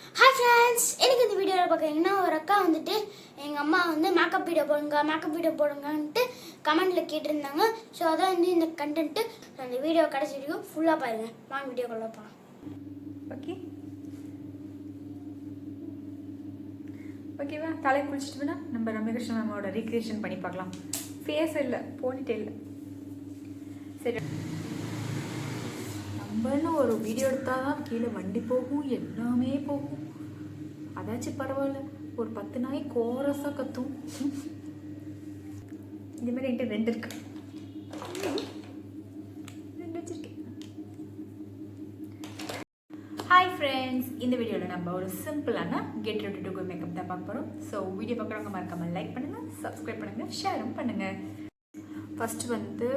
Hi friends, எனக்கு இந்த வீடியோவில் பார்க்குறீங்கன்னா ஒரு அக்கா வந்துட்டு எங்கள் அம்மா வந்து மேக்கப் வீடியோ போடுங்கன்ட்டு கமெண்ட்டில் கேட்டிருந்தாங்க. ஸோ அதான் வந்து இந்த கண்டென்ட்டு. அந்த வீடியோ கடைசி வரைக்கும் ஃபுல்லாக பாருங்கள். வாங்க வீடியோக்குள்ளே போகலாம். ஓகேவா? தலை குளிச்சுட்டு வேணா நம்ம ரம்யகிருஷ்ணன் மேமோட ரீக்ரியேஷன் பண்ணி பார்க்கலாம். ஃபேஸ் இல்லை, போனிட்டே இல்லை. சரி, நம்மன்னு ஒரு வீடியோ எடுத்தால் தான் கீழே வண்டி போகும், எல்லாமே போகும். அதாச்சும் பரவாயில்ல, ஒரு 10 நாய் கோரஸாக கத்தும். இந்த மாதிரி என்கிட்ட 2 இருக்கு, 2 வச்சிருக்கேன். ஹாய் ஃப்ரெண்ட்ஸ், இந்த வீடியோவில் நம்ம ஒரு சிம்பிளான get ready to go makeup தான் பார்க்க போகிறோம். ஸோ வீடியோ பார்க்குறவங்க மறக்காமல் லைக் பண்ணுங்கள், சப்ஸ்கிரைப் பண்ணுங்கள், ஷேரும் பண்ணுங்கள். ஃபஸ்ட்டு வந்து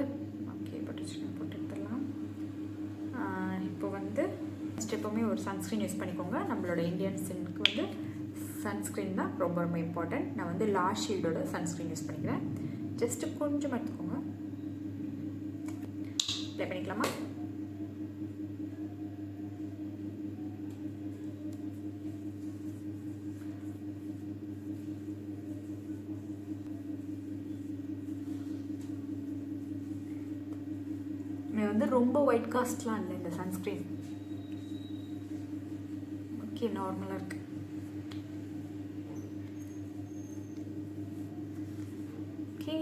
போட்டு எடுத்துடலாம். இப்போ வந்து ஃபஸ்ட் எப்போவுமே ஒரு சன்ஸ்க்ரீன் யூஸ் பண்ணிக்கோங்க. நம்மளோட இந்தியன் ஸ்கின்னுக்கு வந்து சன்ஸ்க்ரீன் தான் ரொம்ப ரொம்ப இம்பார்ட்டன்ட். நான் வந்து லாஸ் ஷீல்டோட சன்ஸ்க்ரீன் யூஸ் பண்ணிக்கிறேன். ஜஸ்ட்டு கொஞ்சம் எடுத்துக்கோங்க. அப்ளை பண்ணிக்கலாமா? வந்து ரொம்ப ஒயிட் காஸ்ட்லாம் இல்லை இந்த சன்ஸ்க்ரீன். ஓகே, நார்மலாக இருக்கு. ஓகே,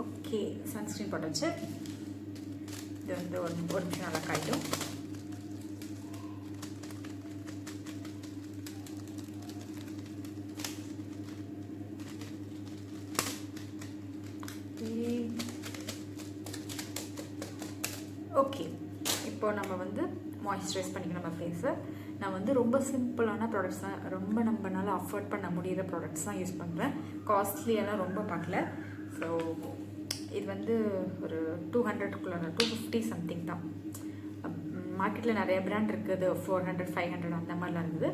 ஓகே, சன்ஸ்க்ரீன் போட்டாச்சு. இது வந்து ஒரு நிமிஷம் நல்லா காய்டும். ஓகே, இப்போ நம்ம வந்து மாய்ஸ்சரைஸ் பண்ணிக்கணும் நம்ம ஃபேஸை. நான் வந்து ரொம்ப சிம்பிளான ப்ராடக்ட்ஸ் தான், ரொம்ப நம்மளால அஃபோர்ட் பண்ண முடியிற ப்ராடக்ட்ஸ் தான் யூஸ் பண்ணுறேன். காஸ்ட்லியெல்லாம் ரொம்ப பார்க்கல. ஸோ இது வந்து ஒரு 200க்குள்ள 250 சம்திங் தான். மார்க்கெட்டில் நிறைய பிராண்ட் இருக்குது, 400 500 அந்த மாதிரிலாம் இருக்குது.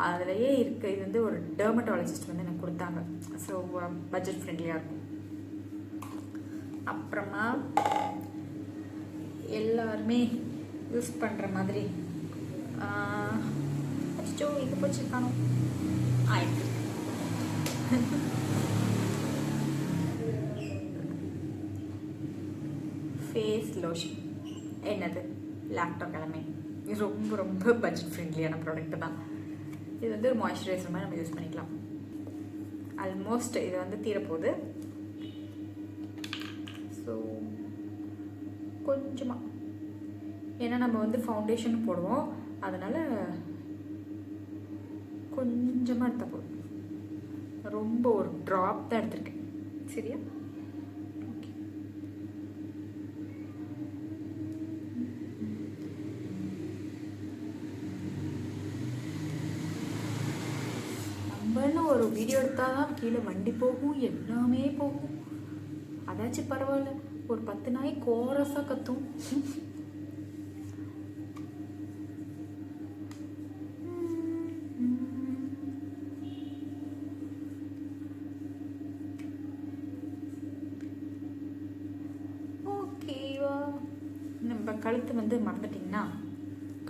அதுலேயே இருக்குது. இது வந்து ஒரு டெர்மட்டாலஜிஸ்ட் வந்து எனக்கு கொடுத்தாங்க. ஸோ பட்ஜெட் ஃப்ரெண்ட்லியாக இருக்கும். அப்புறமா எல்லாருமே யூஸ் பண்ணுற மாதிரி அச்சோ இது போச்சு காணும் ஆயிடுச்சு. Face lotion. என்னது? லாக்டோ கிழமை. இது ரொம்ப ரொம்ப பட்ஜெட் ஃப்ரெண்ட்லியான ப்ராடக்ட் தான். இது வந்து ஒரு மாய்ஸ்சரைசர் மாதிரி நம்ம யூஸ் பண்ணிக்கலாம். ஆல்மோஸ்ட் இது வந்து தீரப்போகுது. ஸோ கொஞ்சமாக, ஏன்னா நம்ம வந்து ஃபவுண்டேஷன் போடுவோம், அதனால் கொஞ்சமாக எடுத்தால் போதும். ரொம்ப ஒரு ட்ராப் தான் எடுத்திருக்கேன். சரியா? ஓகே, நம்மன்னு ஒரு வீடியோ எடுத்தால் தான் கீழே வண்டி போகும், எல்லாமே போகும். அதாச்சும் பரவாயில்ல, ஒரு 10 நாய் கோரஸாக கத்தும். ஓகேவா? நம்ம கழுத்து வந்து மறந்துட்டிங்கன்னா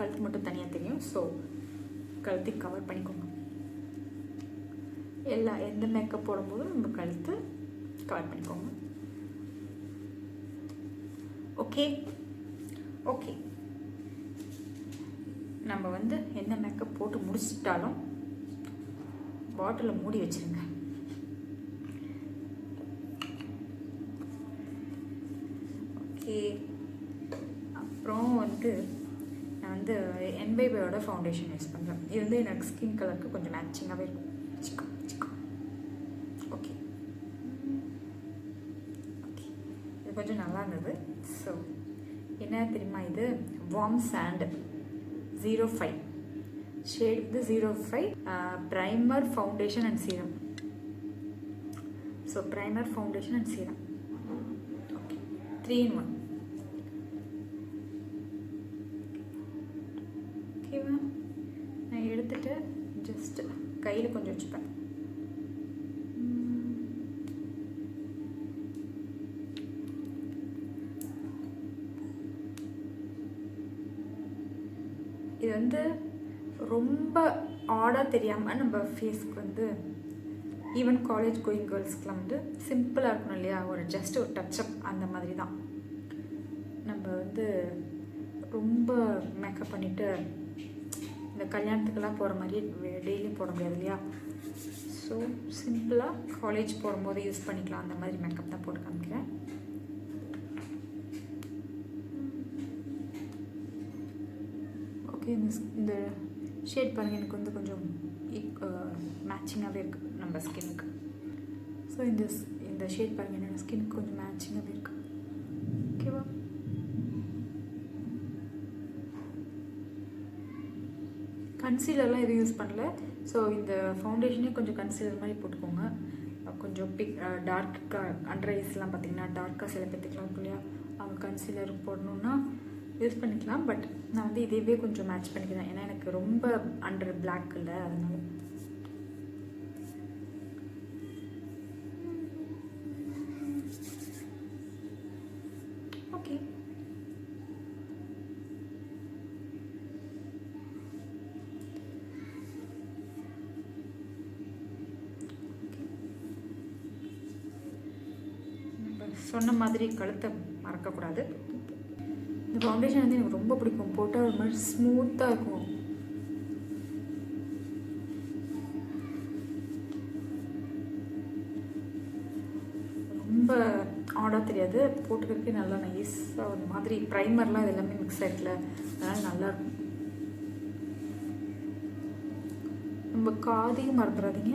கழுத்து மட்டும் தனியாக தெரியும். ஸோ கழுத்தை கவர் பண்ணிக்கோங்க. எந்த மேக்கப் போடும்போதும் நம்ம கழுத்து கவர் பண்ணிக்கோங்க. ஓகே ஓகே, நம்ம வந்து என்ன மேக்கப் போட்டு முடிச்சிட்டாலும் பாட்டிலை மூடி வச்சுருங்க. ஓகே, அப்புறம் வந்து நான் வந்து என்பைபையோட ஃபவுண்டேஷன் யூஸ் பண்ணுறேன். இது வந்து எனக்கு ஸ்கின் கலருக்கு கொஞ்சம் மேட்சிங்காகவே இருக்கும். ஓகே ஓகே, இது கொஞ்சம் நல்லா இருந்தது. ஸோ என்ன தெரியுமா, இது வார்ம் சாண்ட் 05 ஷேட் வந்து 05 primer foundation and serum. So primer foundation and serum okay, 3 in 1. ஓகேவா? நான் எடுத்துகிட்டு ஜஸ்ட் கையில் கொஞ்சம் வச்சுப்பேன். வந்து ரொம்ப ஆடாக தெரியாமல் நம்ம ஃபேஸ்க்கு வந்து ஈவன் காலேஜ் கோயிங் கேர்ள்ஸ்க்குலாம் வந்து சிம்பிளாக இருக்கணும் இல்லையா, ஒரு ஜஸ்ட் ஒரு டச்சப் அந்த மாதிரி தான். நம்ம வந்து ரொம்ப மேக்கப் பண்ணிவிட்டு இந்த கல்யாணத்துக்கெல்லாம் போகிற மாதிரியே டெய்லியும் போட முடியாது இல்லையா. ஸோ சிம்பிளாக காலேஜ் போகும்போது யூஸ் பண்ணிக்கலாம் அந்த மாதிரி மேக்கப் தான் போட்டு காமிக்கிறேன். ஓகே, இந்த ஷேட் பாருங்கள், எனக்கு வந்து கொஞ்சம் மேட்சிங்காகவே இருக்குது நம்ம ஸ்கின்னுக்கு. ஸோ இந்த ஷேட் பாருங்கள், என்னோடய ஸ்கின்னுக்கு கொஞ்சம் மேட்சிங்காகவே இருக்குது. ஓகேவா? கன்சீலர்லாம் எதுவும் யூஸ் பண்ணல. ஸோ இந்த ஃபவுண்டேஷனே கொஞ்சம் கன்சீலர் மாதிரி போட்டுக்கோங்க. கொஞ்சம் டார்க்காக அண்டர் ஐஸ்லாம் பார்த்திங்கன்னா டார்க்காக சில பேத்துக்கலாம் இருக்கும் இல்லையா, அவங்க கன்சீலர் போடணுன்னா யூஸ் பண்ணிக்கலாம். பட் நான் வந்து இதேவே கொஞ்சம் மேட்ச் பண்ணிக்கிறேன், ஏன்னா எனக்கு ரொம்ப அண்டர் பிளாக் இல்லை, அதனால. ஓகே, சொன்ன மாதிரி கழுத்தை மறக்கக்கூடாது. இந்த ஃபவுண்டேஷன் வந்து எனக்கு ரொம்ப பிடிக்கும், போட்டால் ஒரு மாதிரி ஸ்மூத்தாக இருக்கும். ரொம்ப ஆடாக தெரியாது, போட்டுக்கிறதுக்கே நல்லா நைஸாக ஒரு மாதிரி ப்ரைமர்லாம் இது எல்லாமே மிக்ஸ் ஆகிருக்குல, அதனால் நல்லாயிருக்கும். நம்ம காதையும் மறந்துடாதீங்க,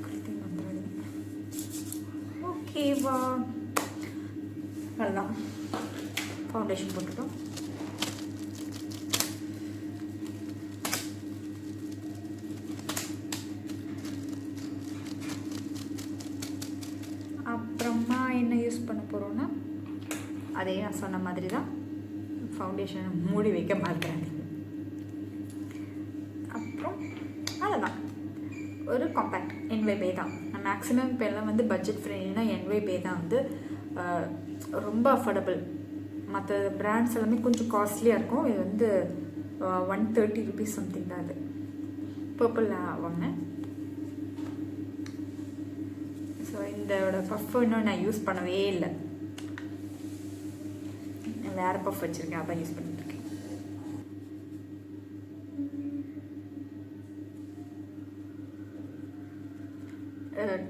கழுத்தையும் மறந்துடாதீங்க. ஓகேவா? அதுதான் ஃபவுண்டேஷன் போட்டுட்டோம். அப்புறமா என்ன யூஸ் பண்ண போகிறோன்னா, அதே நான் சொன்ன மாதிரி தான், ஃபவுண்டேஷனை மூடி வைக்க மாட்டேன். அப்புறம் அவ்வளோதான், ஒரு காம்பேக்ட் NYBE தான். நான் மேக்ஸிமம் இப்போ எல்லாம் வந்து பட்ஜெட் ஃப்ரெண்ட்லினா NYBE தான் வந்து ரொம்ப அஃபோர்டபுள். மற்ற பிராண்ட்ஸ் எல்லாமே கொஞ்சம் காஸ்ட்லியாக இருக்கும். இது வந்து 130 rupees சம்திங் தான். அது பர்பிள் வாங்கினேன். ஸோ இதோட பஃப் இன்னும் நான் யூஸ் பண்ணவே இல்லை, வேறு பஃப் வச்சுருக்கேன், அதான் யூஸ் பண்ணிட்டுருக்கேன்.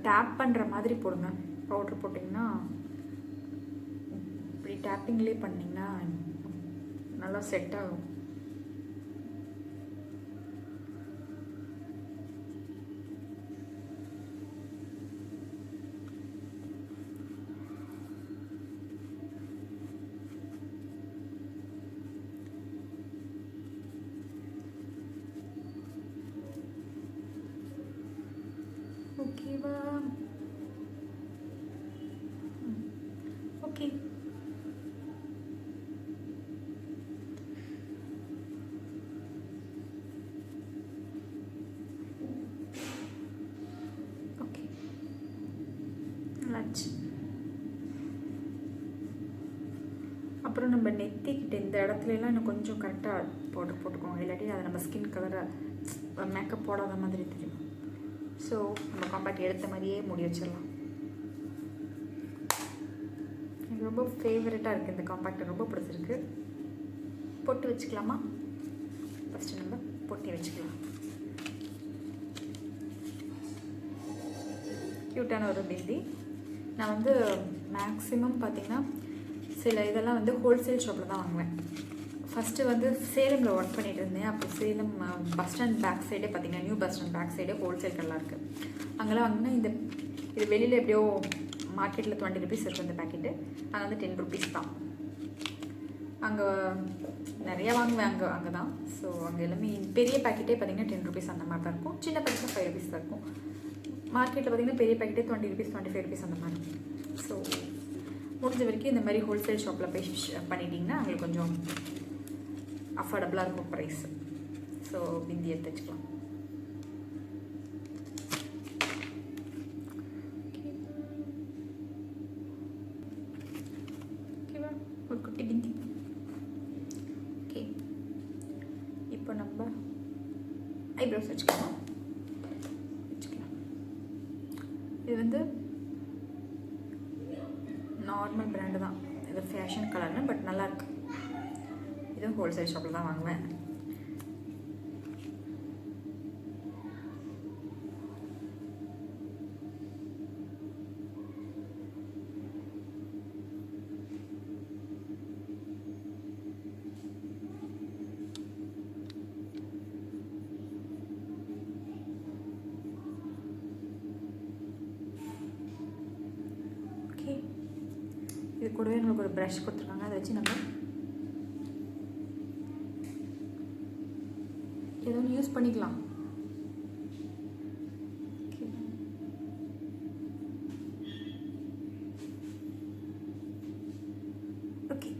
டேப் பண்ணுற மாதிரி போடுங்க. பவுட்ரு போட்டிங்கன்னா இப்படி டேப்பிங்லேயே பண்ணிங்கன்னா நல்லா செட் ஆகும். ஓகேவா? ஓகே, ஓகே, நல்லாச்சு. அப்புறம் நம்ம நெத்திக்கிட்ட இந்த இடத்துலலாம் இன்னும் கொஞ்சம் கரெக்டாக போட்டுக்கோங்க, இல்லாட்டி அதை நம்ம ஸ்கின் கலரை மேக்கப் போடாத மாதிரி தெரியும். ஸோ நம்ம காம்பேக்ட் எடுத்த மாதிரியே மூடி வச்சிடலாம். எனக்கு ரொம்ப ஃபேவரட்டாக இருக்குது இந்த காம்பேக்ட், ரொம்ப பிடிச்சிருக்கு. பொட்டு வச்சுக்கலாமா? ஃபஸ்ட்டு நம்ம பொட்டி வச்சுக்கலாம். க்யூட்டான ஒரு பிந்தி. நான் வந்து மேக்ஸிமம் பார்த்திங்கன்னா சில இதெல்லாம் வந்து ஹோல்சேல் ஷாப்பில் தான் வாங்குவேன். ஃபஸ்ட்டு வந்து சேலமில் ஒர்க் பண்ணிகிட்டு இருந்தேன். அப்போ சேலம் பஸ் ஸ்டாண்ட் பேக் சைடே பார்த்திங்கன்னா, நியூ பஸ் ஸ்டாண்ட் பேக் சைடே ஹோல்சேல் கடைலாம் இருக்குது. அங்கெல்லாம் வாங்கினா இது வெளியில் எப்படியோ மார்க்கெட்டில் 20 rupees இருக்குது இந்த பேக்கெட்டு, அங்கே வந்து 10 rupees தான். அங்கே நிறையா வாங்குவேன் அங்கே தான். ஸோ அங்கே எல்லாமே பெரிய பேக்கெட்டே பார்த்திங்கன்னா 10 rupees அந்த மாதிரி தான் இருக்கும், சின்ன பேக்கெட்டாக 5 rupees தான் இருக்கும். மார்க்கெட்டில் பார்த்திங்கன்னா பெரிய பேக்கெட்டே 20 rupees 25 rupees அந்த மாதிரி. ஸோ முடிஞ்ச வரைக்கும் இந்த மாதிரி ஹோல்சேல் ஷாப்பில் போய் பண்ணிட்டிங்கன்னா அவங்களுக்கு கொஞ்சம் அஃபோர்டபுளாக இருக்கும் ப்ரைஸ். ஸோ பிந்தி எடுத்து வச்சுக்கலாம். ஓகேவா? ஒரு குட்டி பிந்தி. ஓகே, நம்ம ஐப்ரோஸ் வச்சுக்கலாம். இது வந்து நார்மல் பிராண்டு தான், இது ஃபேஷன் கலர்னு, பட் நல்லாயிருக்கு. இதுவும் ஹோல்சேல் ஷாப்பில் தான் வாங்குவேன். இது கூடவே நம்மளுக்கு ஒரு ப்ரஷ் கொடுத்துருக்காங்க, அதை வச்சு நம்ம ஏதோ ஒன்று யூஸ் பண்ணிக்கலாம். ஓகே,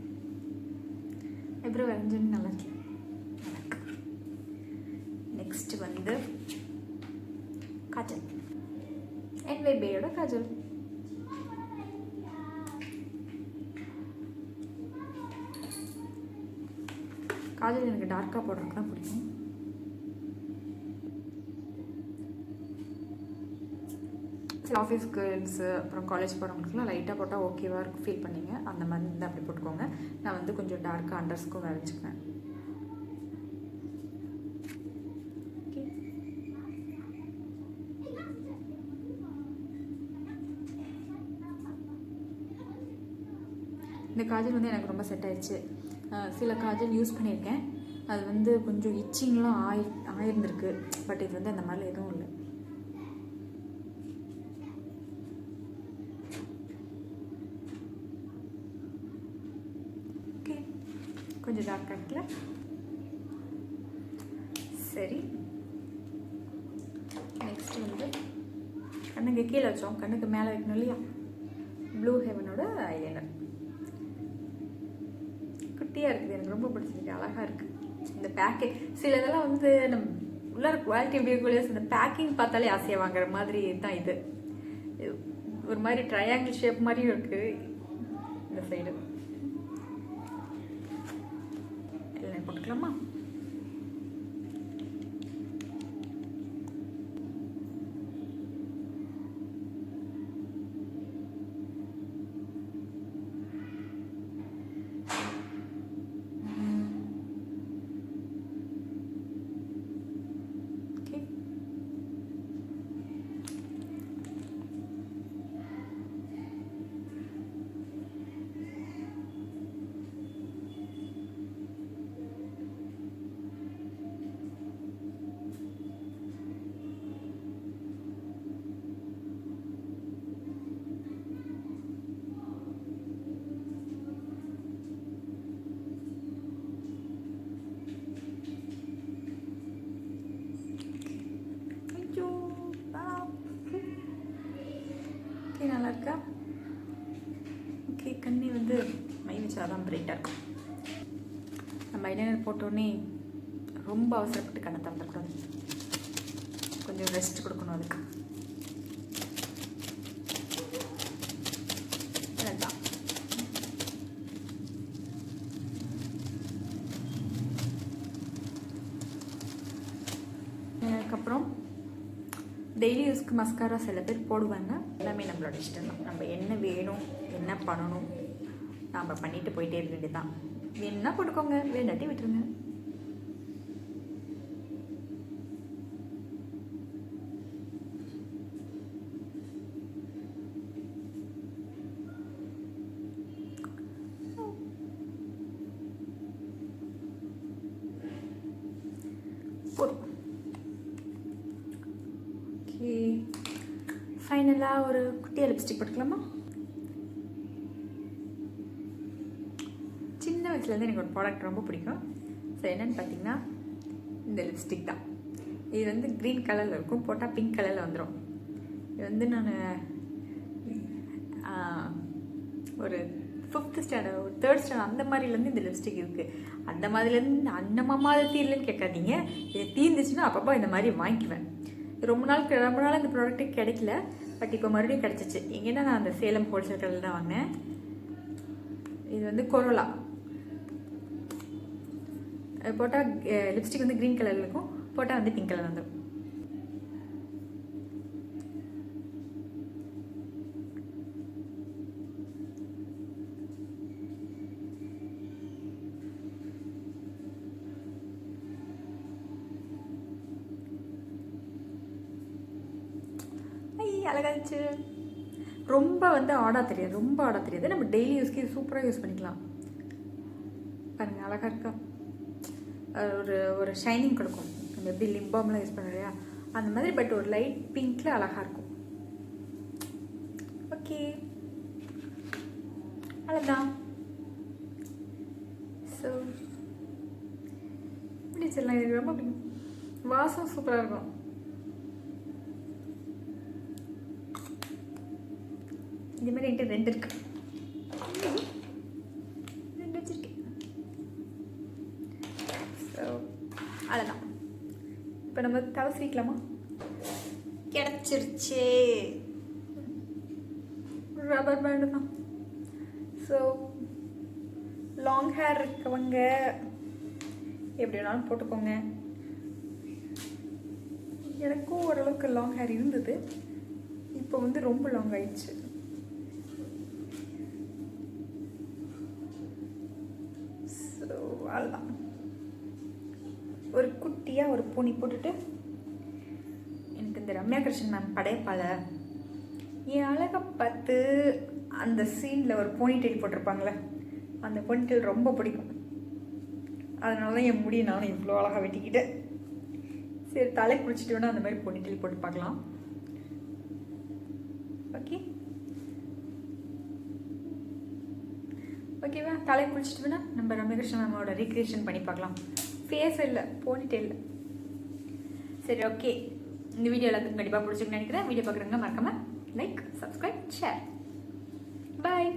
ஐப்ரோ வரைஞ்சோன்னு நல்லா இருக்கு. நெக்ஸ்ட் வந்து காஜல், NYBயோட காஜல். காஜல் எனக்கு டார்க்காக போடுறதுக்கு தான் பிடிக்கும். சில ஆஃபீஸ் கேர்ள்ஸு அப்புறம் காலேஜ் போகிறவங்களுக்குலாம் லைட்டாக போட்டால் ஓகேவாக இருக்கும் ஃபீல் பண்ணிங்க, அந்த மாதிரி இருந்தால் அப்படி போட்டுக்கோங்க. நான் வந்து கொஞ்சம் டார்க்காக அண்டர்ஸ்க்கும் வரைஞ்சிக்குவேன். இந்த காஜல் வந்து எனக்கு ரொம்ப செட் ஆயிடுச்சு. சில காஜல் யூஸ் பண்ணியிருக்கேன், அது வந்து கொஞ்சம் இச்சிங்லாம் ஆயிருந்திருக்கு, பட் இது வந்து அந்த மாதிரிலாம் எதுவும் இல்லை. ஓகே, கொஞ்சம் டார்க் இருக்குல்ல. சரி, நெக்ஸ்ட் வந்து கண்ணுக்கு கீழே வச்சோம், கண்ணுக்கு மேலே வைக்கணும் இல்லையா, ப்ளூ ஹெவனோட ஐலைனர். குட்டியாக இருக்குது, எனக்கு ரொம்ப பிடிச்சிருக்கு, அழகாக இருக்குது. இந்த பேக்கிங் சில இதெல்லாம் வந்து நம்ம உள்ளார குவாலிட்டி எப்படி இருக்கும், இந்த பேக்கிங் பார்த்தாலே ஆசையாக வாங்குற மாதிரி தான். இது ஒரு மாதிரி ட்ரையாங்கிள் ஷேப் மாதிரியும் இருக்குது. இந்த சைடு எல்லாம் போட்டுக்கலாமா? நல்லா இருக்கா? ஓகே, கண்ணி வந்து மை வச்சாதான் பிரைட்டாக இருக்கும். நம்ம ஐலைனர் போட்டோடனே ரொம்ப அவசரப்பட்டு கண்ணை திறந்துக்கூடாது, கொஞ்சம் ரெஸ்ட் கொடுக்கணும். அதுக்கு அதுதான். அதுக்கப்புறம் டெய்லி யூஸ்க்கு மஸ்காரா சில பேர் போடுவாங்க, எல்லாமே நம்மளோட இஷ்டம் தான். நம்ம என்ன வேணும், என்ன பண்ணணும், நாம் பண்ணிட்டு போயிட்டே இருக்க வேண்டியதுதான். வேணும்னா போட்டுக்கோங்க, வேண்டாட்டி விட்டுருங்க. ஓகே, ஃபைனலாக ஒரு குட்டியாக லிப்ஸ்டிக் போட்டுக்கலாமா? சின்ன வயசுலேருந்து எனக்கு ஒரு ப்ராடக்ட் ரொம்ப பிடிக்கும். ஸோ என்னென்னு பார்த்தீங்கன்னா இந்த லிப்ஸ்டிக் தான். இது வந்து க்ரீன் கலரில் இருக்கும், போட்டால் பிங்க் கலரில் வந்துடும். இது வந்து நான் ஒரு 5th ஸ்டாண்டர்ட் ஒரு 3rd ஸ்டாண்டர்ட் அந்த மாதிரிலேருந்து இந்த லிப்ஸ்டிக் இருக்குது. அந்த மாதிரிலேருந்து அன்னமாமா அதை தீரலன்னு கேட்காதீங்க, இது தீர்ந்துச்சுன்னா அப்பப்போ இந்த மாதிரி வாங்கிக்குவேன். ரொம்ப நாள் இந்த ப்ராடக்ட்டே கிடைக்கல, பட் இப்போ மறுபடியும் கிடச்சிச்சு. எங்கன்னா நான் அந்த சேலம் ஹோல்சேல் கடையில் தான் வாங்கினேன். இது வந்து கொரோலா போட்டால் லிப்ஸ்டிக் வந்து க்ரீன் கலரில் இருக்கும், போட்டால் வந்து பிங்க் கலர் வந்துடும். அழகாச்சு. ரொம்ப வந்து ஆடா தெரியாது, ரொம்ப ஆடா தெரியாது. நம்ம டெய்லி யூஸ்க்கு சூப்பராக யூஸ் பண்ணிக்கலாம். பாருங்க அழகாக இருக்கா. ஒரு ஒரு ஷைனிங் கொடுக்கும். நம்ம எப்படி லிப் பாம்லாம் யூஸ் பண்ணோம் இல்லையா, அந்த மாதிரி. பட் ஒரு லைட் பிங்க்கில் அழகாக இருக்கும். ஓகே, அவ்வளோதான். ஸோ பிடிச்சிடலாம். எனக்கு ரொம்ப பிடிக்கும். வாசம் சூப்பராக இருக்கும். இந்த மாதிரி என்கிட்ட 2 இருக்கு, 2 வச்சிருக்கேன். ஸோ அவ்வளோதான். இப்போ நம்ம தலை சீக்கலாமா? கிடச்சிருச்சே, ரப்பர் பேண்டு தான். ஸோ லாங் ஹேர் இருக்கவங்க எப்படி வேணாலும் போட்டுக்கோங்க. எனக்கும் ஓரளவுக்கு லாங் ஹேர் இருந்தது, இப்போ வந்து ரொம்ப லாங் ஆயிடுச்சு. ஸோ அவ்வளோதான். ஒரு குட்டியாக ஒரு பூனி போட்டுட்டு, எனக்கு இந்த ரம்யா கிருஷ்ணன் மேம் படையப்பால என் அழகை பார்த்து அந்த சீனில் ஒரு போனிடெயில் போட்டிருப்பாங்களே, அந்த போனிடெயில் ரொம்ப பிடிக்கும். அதனால தான் என் முடியை நானும் இவ்வளோ அழகாக வெட்டிக்கிட்டேன். சரி, தலை குளிச்சுட்டு வேணால் அந்த மாதிரி போனிடெயில் போட்டு பார்க்கலாம். ஓகே ஓகேவா? தலை குளிச்சுட்டு வேணா நம்ம ரம்யகிருஷ்ணன் மேமோட ரீக்ரியேஷன் பண்ணி பார்க்கலாம். ஃபேஸ் இல்லை, போனிடெயில். சரி, ஓகே. இந்த வீடியோ எல்லாத்துக்கும் கண்டிப்பாக பிடிச்சிருக்குன்னு நினைக்கிறேன். வீடியோ பார்க்குறவங்க மறக்காமல் லைக், சப்ஸ்கிரைப், ஷேர். பாய்.